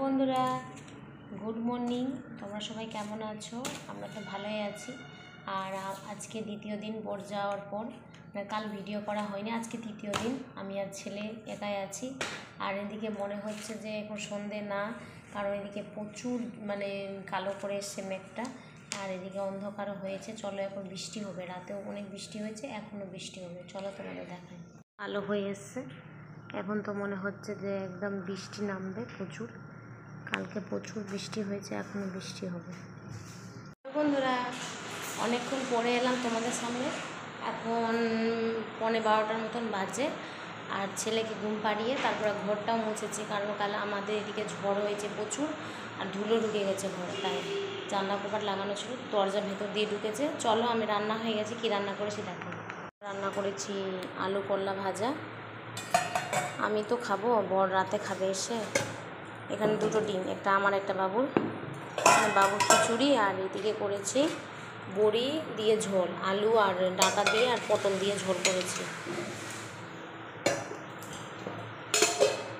বন্ধুরা, good morning. তোমরা সবাই কেমন আছো? আমরা তো ভালোই আছি। আর আজকে দ্বিতীয় দিন বোট যাওয়ার পর, কাল ভিডিও করা হয়নি, আজকে তৃতীয় দিন। আমি আর ছেলে একাই আছি। আর এদিকে মনে হচ্ছে যে এখন সন্ধে না, কারণ এদিকে প্রচুর কালো করে এসছে মেঘটা। আর এদিকে অন্ধকারও হয়েছে। চলো, এখন বৃষ্টি হবে। রাতেও অনেক বৃষ্টি হয়েছে, এখনও বৃষ্টি হবে। চলো তোমাদের দেখাই। আলো হয়ে এসছে। এখন তো মনে হচ্ছে যে একদম বৃষ্টি নামবে প্রচুর। কালকে প্রচুর বৃষ্টি হয়েছে, এখনও বৃষ্টি হবে। বন্ধুরা, অনেকক্ষণ পরে এলাম তোমাদের সামনে। এখন 11:15 মতন বাজে। আর ছেলেকে ঘুম পাড়িয়ে তারপরে ঘরটাও মুছেছি, কারণ কাল আমাদের এদিকে ঝড় হয়েছে প্রচুর, আর ধুলো ঢুকে গেছে ঘরে। তাই জানলা কপাট লাগানো ছিল, দরজা ভেতর দিয়ে ঢুকেছে। চলো, আমি রান্না হয়ে গেছে। কি রান্না করেছি দেখো। রান্না করেছি আলু করলা ভাজা। আমি তো খাবো, বর রাতে খাবে এসে। এখানে দুটো ডিম, একটা আমার একটা বাবুর। বাবুর খিচুড়ি। আর এদিকে করেছি বড়ি দিয়ে ঝোল, আলু আর ডাঁটা দিয়ে আর পটল দিয়ে ঝোল করেছি।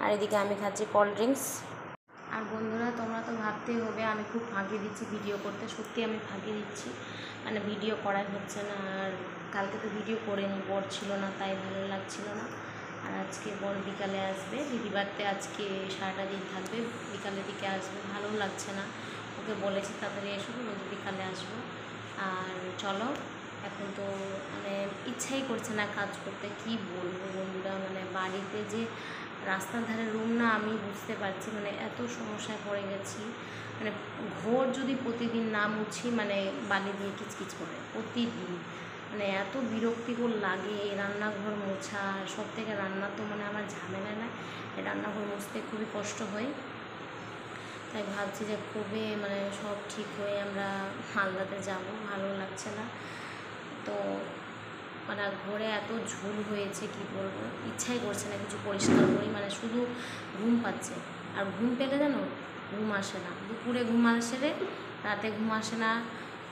আর এদিকে আমি খাচ্ছি কোল্ড ড্রিঙ্কস। আর বন্ধুরা, তোমরা তো ভাবতেই হবে আমি খুব ফাঁকি দিচ্ছি ভিডিও করতে। সত্যি আমি ফাঁকি দিচ্ছি, ভিডিও করাই হচ্ছে না। আর কালকে তো ভিডিও করিনি, বর ছিল না, তাই ভালো লাগছিল না। আর আজকে বর বিকালে আসবে, দিদি বাড়িতে আজকে সারাটা দিন থাকবে, বিকালের দিকে আসবে। ভালো লাগছে না, ওকে বলেছি তাড়াতাড়ি এসো, বলছি বিকালে আসবো। আর চলো, এখন তো ইচ্ছাই করছে না কাজ করতে। কি বলবো বন্ধুরা, বাড়িতে যে রাস্তার ধারে রুম না, আমি বুঝতে পারছি এত সমস্যায় পড়ে গেছি। ঘর যদি প্রতিদিন না মুছি, বালি দিয়ে কিচকিচ করে প্রতিদিন, এত বিরক্তিকর লাগে। রান্নাঘর মোছা, সব থেকে রান্না তো আমার ঝামেলা না, রান্নাঘর মুছতে খুবই কষ্ট হয়। তাই ভাবছি যে কবে সব ঠিক হয়ে আমরা মালদাতে যাব। ভালো লাগছে না তো, ঘরে এত ঝুল হয়েছে, কি বলবো। ইচ্ছাই করছে না কিছু পরিষ্কার করি, শুধু ঘুম পাচ্ছে। আর ঘুম পেলে জানো, ঘুম আসে না। দুপুরে ঘুম আসে রে, রাতে ঘুম আসে না।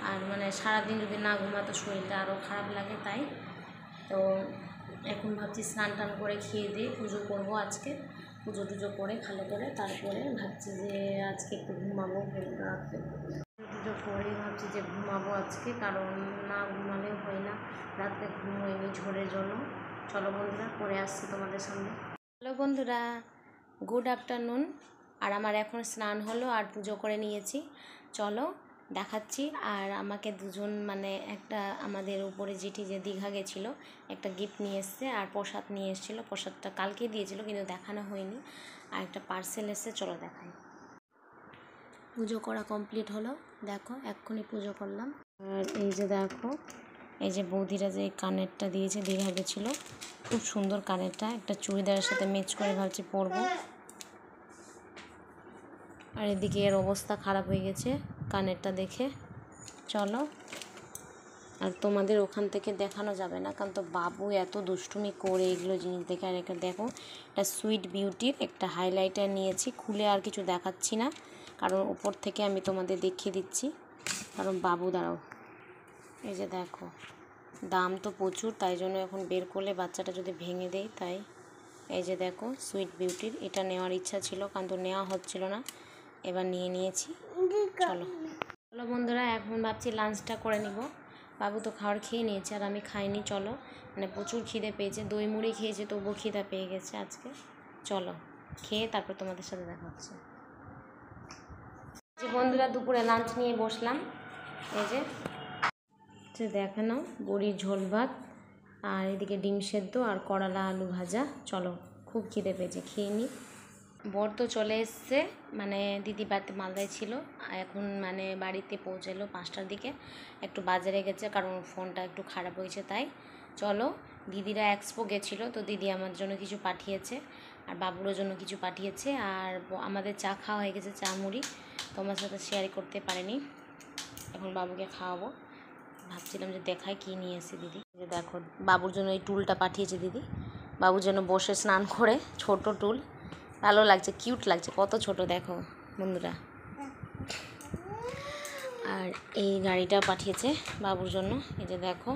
আর সারাদিন যদি না ঘুমাতো শরীরটা আরও খারাপ লাগে। তাই তো এখন ভাবছি স্নান টান করে খেয়ে দিয়ে পুজো করবো আজকে। পুজো টুজো করে ভালো করে তারপরে ভাবছি যে আজকে একটু ঘুমাবো। রাতে পুজো করেই ভাবছি যে ঘুমাবো আজকে, কারণ না ঘুমালেও হয় না। রাতে ঘুম হয়নি ঝড়ের জন্য। চলো বন্ধুরা, পরে আসছি তোমাদের সামনে। হ্যালো বন্ধুরা, গুড আফটারনুন। আর আমার এখন স্নান হলো আর পুজো করে নিয়েছি। চলো দেখাচ্ছি। আর আমাকে দুজন একটা আমাদের উপরে যেটি যে দীঘা গেছিলো, একটা গিফট নিয়ে এসছে আর প্রসাদ নিয়ে এসেছিলো। প্রসাদটা কালকে দিয়েছিলো, কিন্তু দেখানো হয়নি। আর একটা পার্সেল এসছে, চলো দেখাই। পুজো করা কমপ্লিট হলো, দেখো এক্ষুনি পুজো করলাম। আর এই যে দেখো, এই যে বৌদিরা যে কানেরটা দিয়েছে, দীঘা গেছিলো, খুব সুন্দর কানেরটা। একটা চুড়িদারের সাথে ম্যাচ করে ভাবছি পরবো। আর এদিকে এর অবস্থা খারাপ হয়ে গেছে কানেরটা দেখে। চলো, আর তোমাদের ওখান থেকে দেখানো যাবে না, কারণ তো বাবু এত দুষ্টুমি করে এগুলো জিনিস দেখে। আর একটা দেখো, এটা সুইট বিউটির একটা হাইলাইটার নিয়েছি, খুলে আর কিছু দেখাচ্ছি না, কারণ উপর থেকে আমি তোমাদের দেখিয়ে দিচ্ছি। কারণ বাবু, দাঁড়াও, এই যে দেখো, দাম তো প্রচুর, তাই জন্য এখন বের করলে বাচ্চাটা যদি ভেঙে দেয়। তাই এই যে দেখো, সুইট বিউটির এটা নেওয়ার ইচ্ছা ছিল, কিন্তু নেওয়া হচ্ছিল না, এবার নিয়ে নিয়েছি। চলো চলো বন্ধুরা, এখন ভাবছি লাঞ্চটা করে নিব। বাবু তো খাবার খেয়ে নিয়েছে, আর আমি খাইনি। চলো, প্রচুর খিদে পেয়েছে, দই মুড়ি খেয়েছে, তবুও খিদে পেয়ে গেছে আজকে। চলো খেয়ে তারপর তোমাদের সাথে দেখা হচ্ছে। যে বন্ধুরা, দুপুরে লাঞ্চ নিয়ে বসলাম। এই যে দেখে নাও, বড়ির ঝোল ভাত, আর এদিকে ডিম সেদ্ধ আর করলা আলু ভাজা। চলো, খুব খিদে পেয়েছে, খেয়ে নিই। বর তো চলে এসছে, দিদি বাড়িতে মালদায় ছিল, এখন বাড়িতে পৌঁছালো 5টার দিকে। একটু বাজারে গেছে, কারণ ফোনটা একটু খারাপ হয়েছে। তাই চলো, দিদিরা এক্সপো গেছিলো, তো দিদি আমার জন্য কিছু পাঠিয়েছে, আর বাবুর জন্য কিছু পাঠিয়েছে। আর আমাদের চা খাওয়া হয়ে গেছে, চা মুড়ি তোমার সাথে শেয়ার করতে পারিনি। এখন বাবুকে খাওয়াবো। ভাবছিলাম যে দেখাই কী নিয়ে এসে দিদি। যে দেখো, বাবুর জন্য এই টুলটা পাঠিয়েছে দিদি, বাবুর জন্য বসে স্নান করে, ছোট টুল, ভালো লাগছে, কিউট লাগছে, কত ছোট দেখো বন্ধুরা। আর এই গাড়িটা পাঠিয়েছে বাবুর জন্য, এই যে দেখো,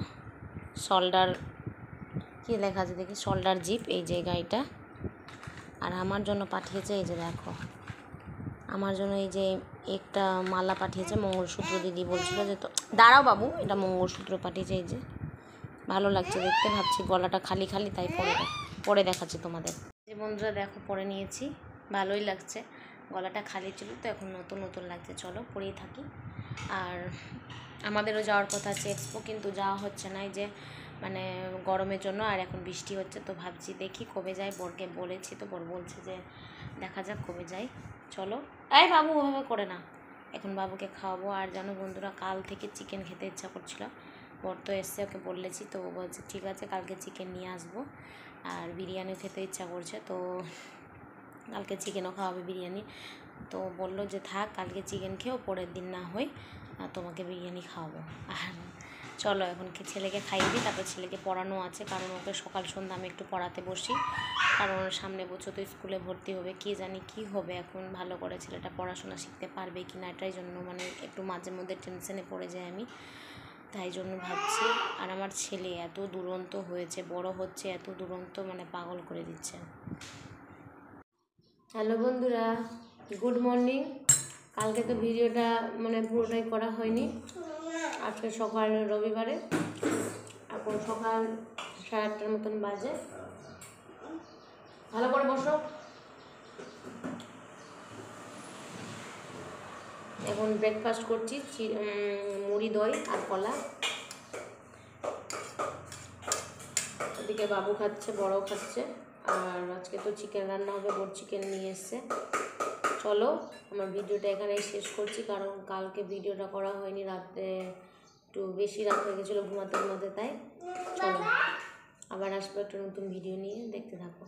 শোল্ডার, কী লেখা আছে দেখি, শোল্ডার জিপ, এই যে গাড়িটা। আর আমার জন্য পাঠিয়েছে, এই যে দেখো, আমার জন্য এই যে একটা মালা পাঠিয়েছে, মঙ্গলসূত্র দিদি বলছিল যে, তো দাঁড়াও বাবু, এটা মঙ্গলসূত্র পাঠিয়েছে। এই যে ভালো লাগছে দেখতে, ভাবছি গলাটা খালি খালি, তাই পরে দেখাচ্ছি তোমাদের। যে বন্ধুরা দেখো পরে নিয়েছি, ভালোই লাগছে, গলাটা খালি ছিল তো এখন নতুন নতুন লাগছে। চলো পরেই থাকি। আর আমাদেরও যাওয়ার কথা আছে এক্সপো, কিন্তু যাওয়া হচ্ছে না, এই যে মানে গরমের জন্য, আর এখন বৃষ্টি হচ্ছে, তো ভাবছি দেখি কবে যাই। বরকে বলেছি তো বর বলছে যে দেখা যাক কবে যাই। চলো। এই বাবু ওভাবে করে না, এখন বাবুকে খাওয়াবো। আর জানো বন্ধুরা, কাল থেকে চিকেন খেতে ইচ্ছা করছিল, বর তো এসছে, ওকে বলেছি, তো ও বলছে ঠিক আছে কালকে চিকেন নিয়ে আসবো। আর বিরিয়ানিও খেতে ইচ্ছা করছে, তো কালকে চিকেনও খাওয়াবে বিরিয়ানি। তো বললো যে থাক কালকে চিকেন খেয়েও পরের দিন না হয় তোমাকে বিরিয়ানি খাওয়াবো। আর চলো এখন ছেলেকে খাইয়ে দিই, তারপর ছেলেকে পড়ানো আছে, কারণ ওকে সকাল সন্ধ্যা আমি একটু পড়াতে বসি, কারণ সামনে বছর তো স্কুলে ভর্তি হবে, কে জানি কি হবে এখন, ভালো করে ছেলেটা পড়াশোনা শিখতে পারবে কি না, এটাই জন্য মানে একটু মাঝে মধ্যে টেনশনে পড়ে যাই আমি, তাই জন্য ভাবছি। আর আমার ছেলে এত দুরন্ত হয়েছে, বড় হচ্ছে, এত দুরন্ত মানে পাগল করে দিচ্ছে। হ্যালো বন্ধুরা, গুড মর্নিং। কালকে তো ভিডিওটা মানে পুরোটাই করা হয়নি, আজকে সকাল রবিবারে, এখন সকাল 8:30 মতন বাজে। ভালো করে বসো। এখন ব্রেকফাস্ট করছি, মুড়ি দই আর কলা। এদিকে বাবু খাচ্ছে, বড়ও খাচ্ছে। আর আজকে তো চিকেন রান্না হবে, বড় চিকেন নিয়ে এসছে। চলো আমার ভিডিওটা এখানেই শেষ করছি, কারণ কালকে ভিডিওটা করা হয়নি, রাতে একটু বেশি রাত হয়ে গেছিলো ঘুমাতে ঘুমাতে, তাই চলো আবার আসবো একটা নতুন ভিডিও নিয়ে, দেখতে থাকো।